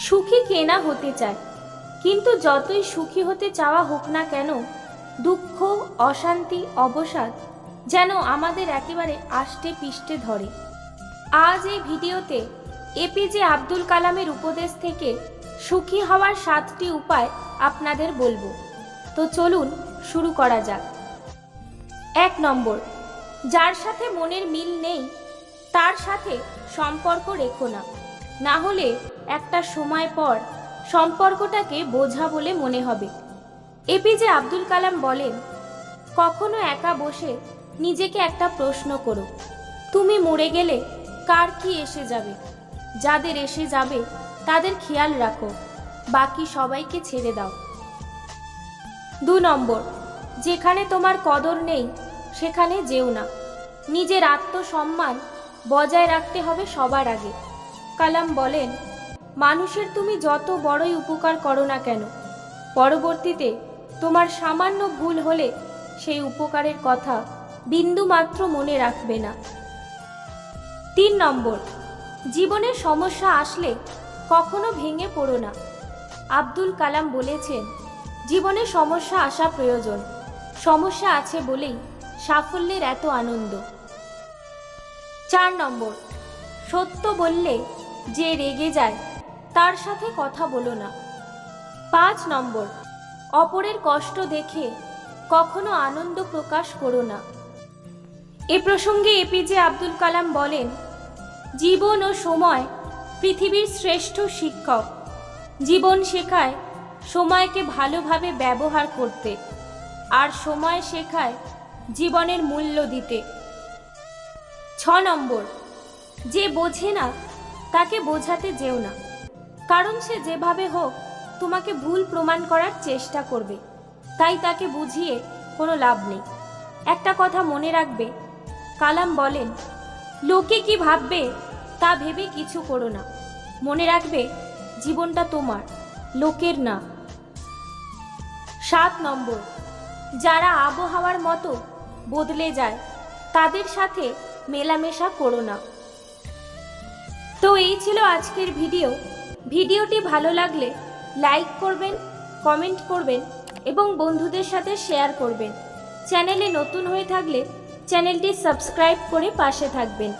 সুখী কে না হতে চায়, কিন্তু যতই সুখী হতে চাওয়া হোক না কেন, দুঃখ, অশান্তি, অবসাদ যেন আমাদের একেবারে আষ্টে পিষ্টে ধরে। আজ এই ভিডিওতে এপিজে আব্দুল কালামের উপদেশ থেকে সুখী হওয়ার 7টি উপায় আপনাদের বলবো। তো চলুন শুরু করা যাক। 1 নম্বর, যার সাথে মনের মিল নেই তার সাথে সম্পর্ক রেখো না, না হলে একটা সময় পর সম্পর্কটাকে বোঝা বলে মনে হবে। এপিজে আব্দুল কালাম বলেন, কখনো একা বসে নিজেকে একটা প্রশ্ন করো, তুমি মরে গেলে কার কি এসে যাবে? যাদের এসে যাবে তাদের খেয়াল রাখো, বাকি সবাইকে ছেড়ে দাও। 2 নম্বর, যেখানে তোমার কদর নেই সেখানে যেও না। নিজের আত্মসম্মান বজায় রাখতে হবে সবার আগে। কালাম বলেন, মানুষের তুমি যত বড়ই উপকার করো না কেন, পরবর্তীতে তোমার সামান্য ভুল হলে সেই উপকারের কথা বিন্দুমাত্র মনে রাখবে না। 3 নম্বর, জীবনে সমস্যা আসলে কখনো ভেঙে পড়ো না। আব্দুল কালাম বলেছেন, জীবনে সমস্যা আসা প্রয়োজন, সমস্যা আছে বলেই সাফল্যের এত আনন্দ। 4 নম্বর, সত্য বললে যে রেগে যায় তার সাথে কথা বলো না। 5 নম্বর, অপরের কষ্ট দেখে কখনো আনন্দ প্রকাশ করো না। এ প্রসঙ্গে এপিজে আব্দুল কালাম বলেন, জীবন ও সময় পৃথিবীর শ্রেষ্ঠ শিক্ষক। জীবন শেখায় সময়কে ভালোভাবে ব্যবহার করতে, আর সময় শেখায় জীবনের মূল্য দিতে। 6 নম্বর, যে বোঝে না তাকে বোঝাতে যেও না, কারণ সে যেভাবে হোক তোমাকে ভুল প্রমাণ করার চেষ্টা করবে, তাই তাকে বুঝিয়ে কোনো লাভ নেই। একটা কথা মনে রাখবে, কালাম বলেন, লোকে কি ভাববে তা ভেবে কিছু করো না। মনে রাখবে, জীবনটা তোমার, লোকের না। 7 নম্বর, যারা আবহাওয়ার মতো বদলে যায় তাদের সাথে মেলামেশা করো না। তো এই ছিল আজকের ভিডিওটি ভালো লাগলে লাইক করবেন, কমেন্ট করবেন এবং বন্ধুদের সাথে শেয়ার করবেন। চ্যানেলে নতুন হয়ে থাকলে চ্যানেলটি সাবস্ক্রাইব করে পাশে থাকবেন।